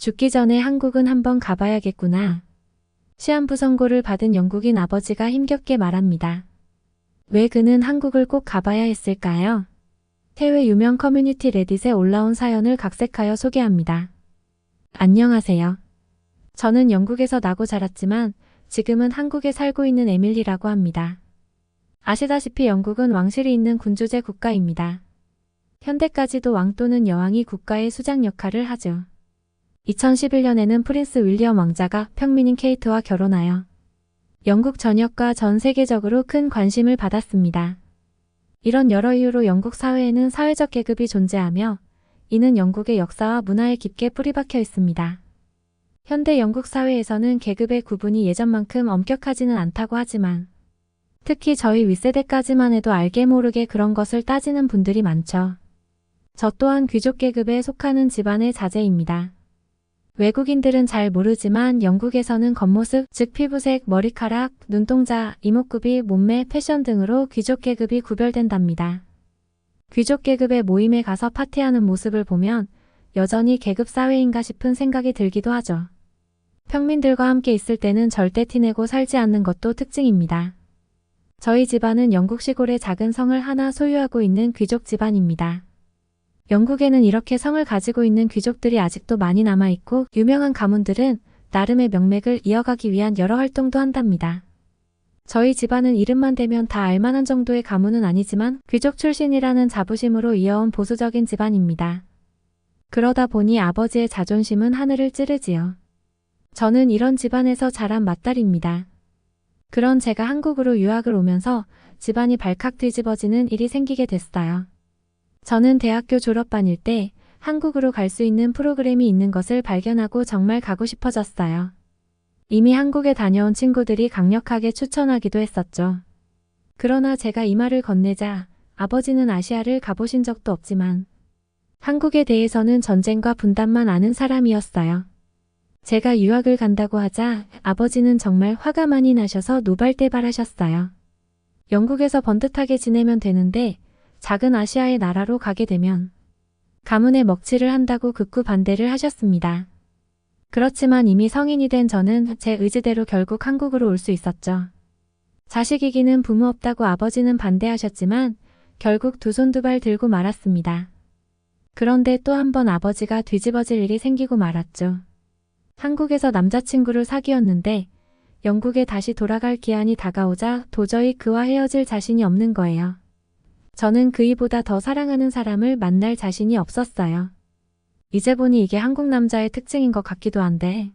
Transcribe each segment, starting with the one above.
죽기 전에 한국은 한번 가봐야겠구나. 시한부 선고를 받은 영국인 아버지가 힘겹게 말합니다. 왜 그는 한국을 꼭 가봐야 했을까요? 해외 유명 커뮤니티 레딧에 올라온 사연을 각색하여 소개합니다. 안녕하세요. 저는 영국에서 나고 자랐지만 지금은 한국에 살고 있는 에밀리라고 합니다. 아시다시피 영국은 왕실이 있는 군주제 국가입니다. 현대까지도 왕 또는 여왕이 국가의 수장 역할을 하죠. 2011년에는 프린스 윌리엄 왕자가 평민인 케이트와 결혼하여 영국 전역과 전 세계적으로 큰 관심을 받았습니다. 이런 여러 이유로 영국 사회에는 사회적 계급이 존재하며 이는 영국의 역사와 문화에 깊게 뿌리박혀 있습니다. 현대 영국 사회에서는 계급의 구분이 예전만큼 엄격하지는 않다고 하지만 특히 저희 윗세대까지만 해도 알게 모르게 그런 것을 따지는 분들이 많죠. 저 또한 귀족 계급에 속하는 집안의 자제입니다. 외국인들은 잘 모르지만 영국에서는 겉모습, 즉 피부색, 머리카락, 눈동자, 이목구비, 몸매, 패션 등으로 귀족 계급이 구별된답니다. 귀족 계급의 모임에 가서 파티하는 모습을 보면 여전히 계급 사회인가 싶은 생각이 들기도 하죠. 평민들과 함께 있을 때는 절대 티내고 살지 않는 것도 특징입니다. 저희 집안은 영국 시골의 작은 성을 하나 소유하고 있는 귀족 집안입니다. 영국에는 이렇게 성을 가지고 있는 귀족들이 아직도 많이 남아있고 유명한 가문들은 나름의 명맥을 이어가기 위한 여러 활동도 한답니다. 저희 집안은 이름만 대면 다 알만한 정도의 가문은 아니지만 귀족 출신이라는 자부심으로 이어온 보수적인 집안입니다. 그러다 보니 아버지의 자존심은 하늘을 찌르지요. 저는 이런 집안에서 자란 맏딸입니다. 그런 제가 한국으로 유학을 오면서 집안이 발칵 뒤집어지는 일이 생기게 됐어요. 저는 대학교 졸업반일 때 한국으로 갈 수 있는 프로그램이 있는 것을 발견하고 정말 가고 싶어졌어요. 이미 한국에 다녀온 친구들이 강력하게 추천하기도 했었죠. 그러나 제가 이 말을 건네자 아버지는 아시아를 가보신 적도 없지만 한국에 대해서는 전쟁과 분단만 아는 사람이었어요. 제가 유학을 간다고 하자 아버지는 정말 화가 많이 나셔서 노발대발하셨어요. 영국에서 번듯하게 지내면 되는데 작은 아시아의 나라로 가게 되면 가문의 먹칠을 한다고 극구 반대를 하셨습니다. 그렇지만 이미 성인이 된 저는 제 의지대로 결국 한국으로 올 수 있었죠. 자식이기는 부모 없다고 아버지는 반대하셨지만 결국 두 손 두 발 들고 말았습니다. 그런데 또 한 번 아버지가 뒤집어질 일이 생기고 말았죠. 한국에서 남자친구를 사귀었는데 영국에 다시 돌아갈 기한이 다가오자 도저히 그와 헤어질 자신이 없는 거예요. 저는 그이보다 더 사랑하는 사람을 만날 자신이 없었어요. 이제 보니 이게 한국 남자의 특징인 것 같기도 한데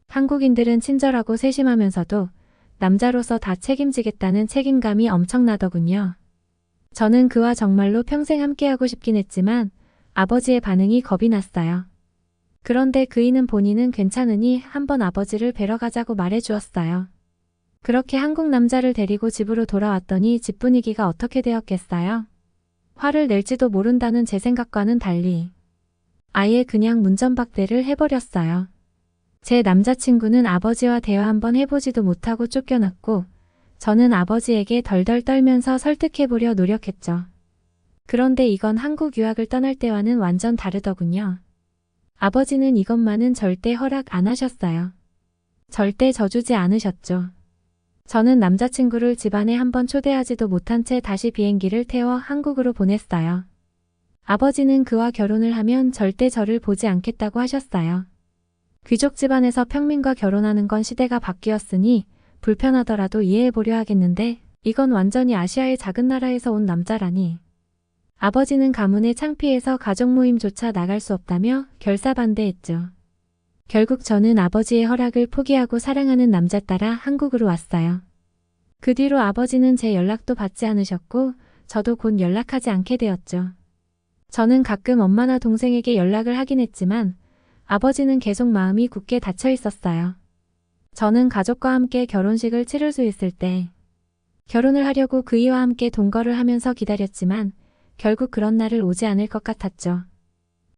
한국인들은 친절하고 세심하면서도 남자로서 다 책임지겠다는 책임감이 엄청나더군요. 저는 그와 정말로 평생 함께하고 싶긴 했지만 아버지의 반응이 겁이 났어요. 그런데 그이는 본인은 괜찮으니 한번 아버지를 뵈러 가자고 말해주었어요. 그렇게 한국 남자를 데리고 집으로 돌아왔더니 집 분위기가 어떻게 되었겠어요? 화를 낼지도 모른다는 제 생각과는 달리 아예 그냥 문전박대를 해버렸어요. 제 남자친구는 아버지와 대화 한번 해보지도 못하고 쫓겨났고 저는 아버지에게 덜덜 떨면서 설득해보려 노력했죠. 그런데 이건 한국 유학을 떠날 때와는 완전 다르더군요. 아버지는 이것만은 절대 허락 안 하셨어요. 절대 져주지 않으셨죠. 저는 남자친구를 집안에 한번 초대하지도 못한 채 다시 비행기를 태워 한국으로 보냈어요. 아버지는 그와 결혼을 하면 절대 저를 보지 않겠다고 하셨어요. 귀족 집안에서 평민과 결혼하는 건 시대가 바뀌었으니 불편하더라도 이해해보려 하겠는데 이건 완전히 아시아의 작은 나라에서 온 남자라니. 아버지는 가문의 창피해서 가족 모임조차 나갈 수 없다며 결사반대했죠. 결국 저는 아버지의 허락을 포기하고 사랑하는 남자 따라 한국으로 왔어요. 그 뒤로 아버지는 제 연락도 받지 않으셨고 저도 곧 연락하지 않게 되었죠. 저는 가끔 엄마나 동생에게 연락을 하긴 했지만 아버지는 계속 마음이 굳게 닫혀 있었어요. 저는 가족과 함께 결혼식을 치를 수 있을 때 결혼을 하려고 그이와 함께 동거를 하면서 기다렸지만 결국 그런 날을 오지 않을 것 같았죠.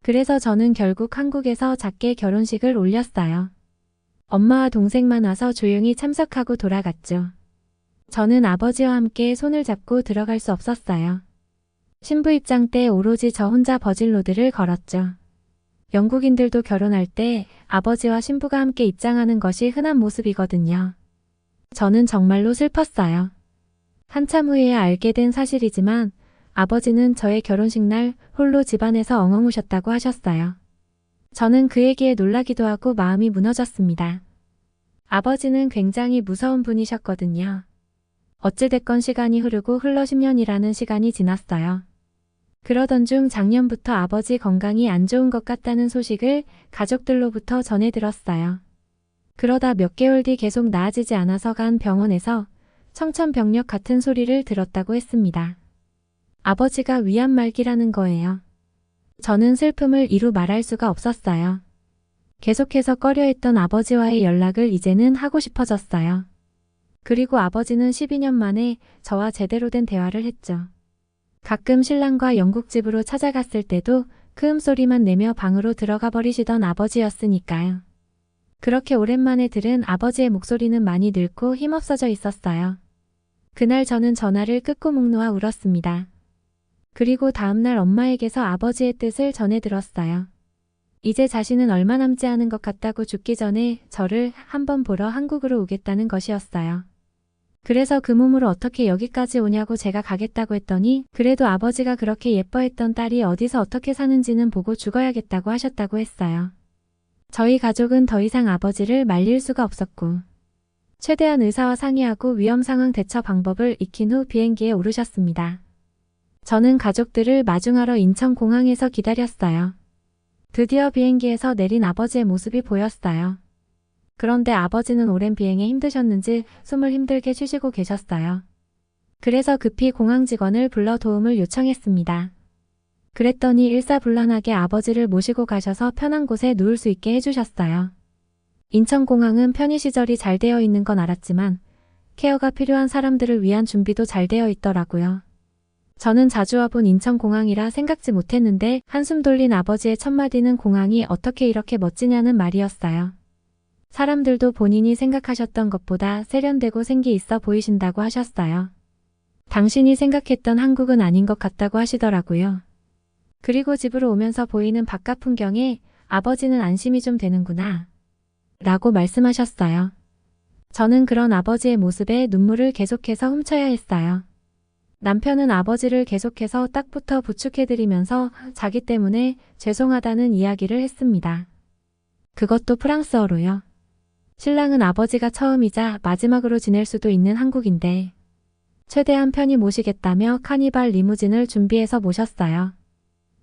그래서 저는 결국 한국에서 작게 결혼식을 올렸어요. 엄마와 동생만 와서 조용히 참석하고 돌아갔죠. 저는 아버지와 함께 손을 잡고 들어갈 수 없었어요. 신부 입장 때 오로지 저 혼자 버질로드를 걸었죠. 영국인들도 결혼할 때 아버지와 신부가 함께 입장하는 것이 흔한 모습이거든요. 저는 정말로 슬펐어요. 한참 후에야 알게 된 사실이지만 아버지는 저의 결혼식 날 홀로 집안에서 엉엉 우셨다고 하셨어요. 저는 그 얘기에 놀라기도 하고 마음이 무너졌습니다. 아버지는 굉장히 무서운 분이셨거든요. 어찌됐건 시간이 흐르고 흘러 10년이라는 시간이 지났어요. 그러던 중 작년부터 아버지 건강이 안 좋은 것 같다는 소식을 가족들로부터 전해 들었어요. 그러다 몇 개월 뒤 계속 나아지지 않아서 간 병원에서 청천벽력 같은 소리를 들었다고 했습니다. 아버지가 위암 말기라는 거예요. 저는 슬픔을 이루 말할 수가 없었어요. 계속해서 꺼려했던 아버지와의 연락을 이제는 하고 싶어졌어요. 그리고 아버지는 12년 만에 저와 제대로 된 대화를 했죠. 가끔 신랑과 영국집으로 찾아갔을 때도 큰 소리만 내며 방으로 들어가 버리시던 아버지였으니까요. 그렇게 오랜만에 들은 아버지의 목소리는 많이 늙고 힘없어져 있었어요. 그날 저는 전화를 끊고 목 놓아 울었습니다. 그리고 다음날 엄마에게서 아버지의 뜻을 전해 들었어요. 이제 자신은 얼마 남지 않은 것 같다고 죽기 전에 저를 한번 보러 한국으로 오겠다는 것이었어요. 그래서 그 몸으로 어떻게 여기까지 오냐고 제가 가겠다고 했더니 그래도 아버지가 그렇게 예뻐했던 딸이 어디서 어떻게 사는지는 보고 죽어야겠다고 하셨다고 했어요. 저희 가족은 더 이상 아버지를 말릴 수가 없었고 최대한 의사와 상의하고 위험 상황 대처 방법을 익힌 후 비행기에 오르셨습니다. 저는 가족들을 마중하러 인천공항에서 기다렸어요. 드디어 비행기에서 내린 아버지의 모습이 보였어요. 그런데 아버지는 오랜 비행에 힘드셨는지 숨을 힘들게 쉬시고 계셨어요. 그래서 급히 공항 직원을 불러 도움을 요청했습니다. 그랬더니 일사불란하게 아버지를 모시고 가셔서 편한 곳에 누울 수 있게 해주셨어요. 인천공항은 편의시설이 잘 되어 있는 건 알았지만 케어가 필요한 사람들을 위한 준비도 잘 되어 있더라고요. 저는 자주 와본 인천공항이라 생각지 못했는데 한숨 돌린 아버지의 첫마디는 공항이 어떻게 이렇게 멋지냐는 말이었어요. 사람들도 본인이 생각하셨던 것보다 세련되고 생기 있어 보이신다고 하셨어요. 당신이 생각했던 한국은 아닌 것 같다고 하시더라고요. 그리고 집으로 오면서 보이는 바깥 풍경에 아버지는 안심이 좀 되는구나 라고 말씀하셨어요. 저는 그런 아버지의 모습에 눈물을 계속해서 훔쳐야 했어요. 남편은 아버지를 계속해서 딱부터 부축해드리면서 자기 때문에 죄송하다는 이야기를 했습니다. 그것도 프랑스어로요. 신랑은 아버지가 처음이자 마지막으로 지낼 수도 있는 한국인데 최대한 편히 모시겠다며 카니발 리무진을 준비해서 모셨어요.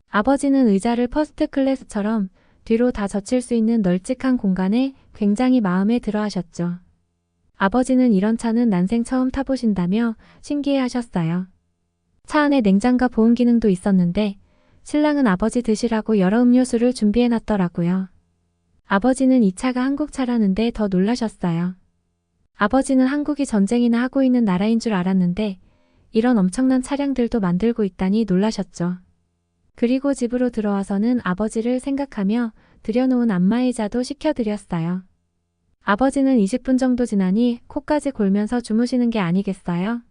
아버지는 의자를 퍼스트 클래스처럼 뒤로 다 젖힐 수 있는 널찍한 공간에 굉장히 마음에 들어 하셨죠. 아버지는 이런 차는 난생 처음 타보신다며 신기해 하셨어요. 차 안에 냉장과 보온 기능도 있었는데 신랑은 아버지 드시라고 여러 음료수를 준비해 놨더라고요. 아버지는 이 차가 한국 차라는데 더 놀라셨어요. 아버지는 한국이 전쟁이나 하고 있는 나라인 줄 알았는데 이런 엄청난 차량들도 만들고 있다니 놀라셨죠. 그리고 집으로 들어와서는 아버지를 생각하며 들여놓은 안마의자도 시켜드렸어요. 아버지는 20분 정도 지나니 코까지 골면서 주무시는 게 아니겠어요?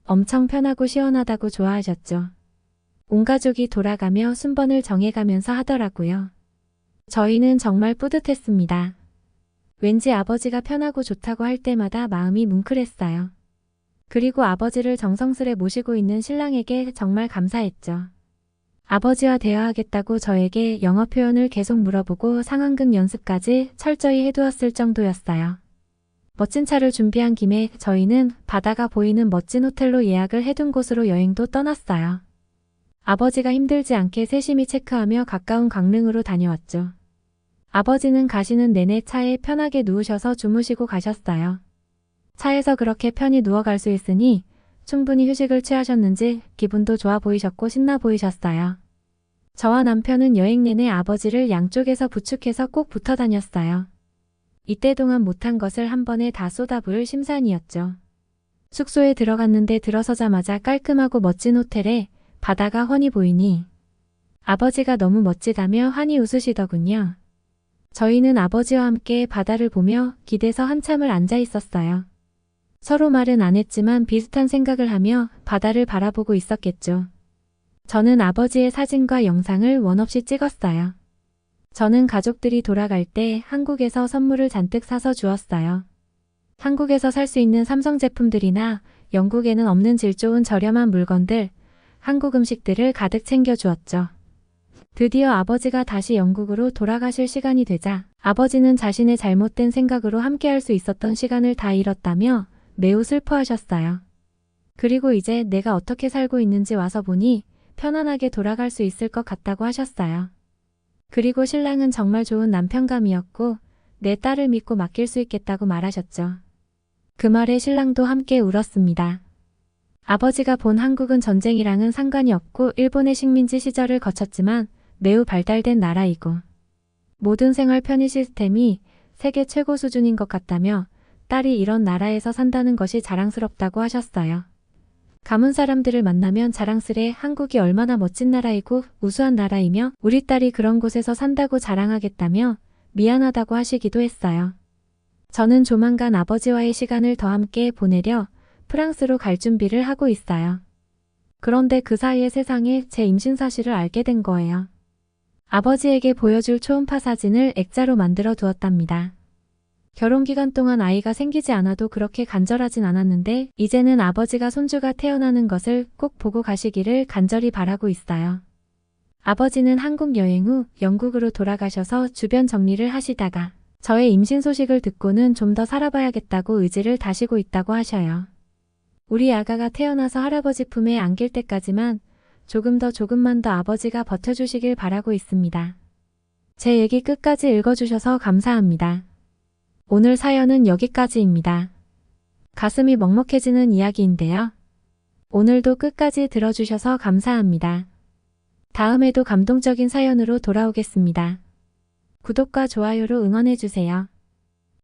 엄청 편하고 시원하다고 좋아하셨죠. 온 가족이 돌아가며 순번을 정해가면서 하더라고요. 저희는 정말 뿌듯했습니다. 왠지 아버지가 편하고 좋다고 할 때마다 마음이 뭉클했어요. 그리고 아버지를 정성스레 모시고 있는 신랑에게 정말 감사했죠. 아버지와 대화하겠다고 저에게 영어 표현을 계속 물어보고 상황극 연습까지 철저히 해두었을 정도였어요. 멋진 차를 준비한 김에 저희는 바다가 보이는 멋진 호텔로 예약을 해둔 곳으로 여행도 떠났어요. 아버지가 힘들지 않게 세심히 체크하며 가까운 강릉으로 다녀왔죠. 아버지는 가시는 내내 차에 편하게 누우셔서 주무시고 가셨어요. 차에서 그렇게 편히 누워갈 수 있으니 충분히 휴식을 취하셨는지 기분도 좋아 보이셨고 신나 보이셨어요. 저와 남편은 여행 내내 아버지를 양쪽에서 부축해서 꼭 붙어 다녔어요. 이때 동안 못한 것을 한 번에 다 쏟아부을 심산이었죠. 숙소에 들어갔는데 들어서자마자 깔끔하고 멋진 호텔에 바다가 훤히 보이니 아버지가 너무 멋지다며 환히 웃으시더군요. 저희는 아버지와 함께 바다를 보며 기대서 한참을 앉아 있었어요. 서로 말은 안 했지만 비슷한 생각을 하며 바다를 바라보고 있었겠죠. 저는 아버지의 사진과 영상을 원없이 찍었어요. 저는 가족들이 돌아갈 때 한국에서 선물을 잔뜩 사서 주었어요. 한국에서 살 수 있는 삼성 제품들이나 영국에는 없는 질 좋은 저렴한 물건들, 한국 음식들을 가득 챙겨 주었죠. 드디어 아버지가 다시 영국으로 돌아가실 시간이 되자 아버지는 자신의 잘못된 생각으로 함께할 수 있었던 시간을 다 잃었다며 매우 슬퍼하셨어요. 그리고 이제 내가 어떻게 살고 있는지 와서 보니 편안하게 돌아갈 수 있을 것 같다고 하셨어요. 그리고 신랑은 정말 좋은 남편감이었고 내 딸을 믿고 맡길 수 있겠다고 말하셨죠. 그 말에 신랑도 함께 울었습니다. 아버지가 본 한국은 전쟁이랑은 상관이 없고 일본의 식민지 시절을 거쳤지만 매우 발달된 나라이고 모든 생활 편의 시스템이 세계 최고 수준인 것 같다며 딸이 이런 나라에서 산다는 것이 자랑스럽다고 하셨어요. 가문 사람들을 만나면 자랑스레 한국이 얼마나 멋진 나라이고 우수한 나라이며 우리 딸이 그런 곳에서 산다고 자랑하겠다며 미안하다고 하시기도 했어요. 저는 조만간 아버지와의 시간을 더 함께 보내려 프랑스로 갈 준비를 하고 있어요. 그런데 그 사이에 세상에 제 임신 사실을 알게 된 거예요. 아버지에게 보여줄 초음파 사진을 액자로 만들어 두었답니다. 결혼 기간 동안 아이가 생기지 않아도 그렇게 간절하진 않았는데 이제는 아버지가 손주가 태어나는 것을 꼭 보고 가시기를 간절히 바라고 있어요. 아버지는 한국 여행 후 영국으로 돌아가셔서 주변 정리를 하시다가 저의 임신 소식을 듣고는 좀 더 살아봐야겠다고 의지를 다시고 있다고 하셔요. 우리 아가가 태어나서 할아버지 품에 안길 때까지만 조금만 더 아버지가 버텨주시길 바라고 있습니다. 제 얘기 끝까지 읽어주셔서 감사합니다. 오늘 사연은 여기까지입니다. 가슴이 먹먹해지는 이야기인데요. 오늘도 끝까지 들어주셔서 감사합니다. 다음에도 감동적인 사연으로 돌아오겠습니다. 구독과 좋아요로 응원해주세요.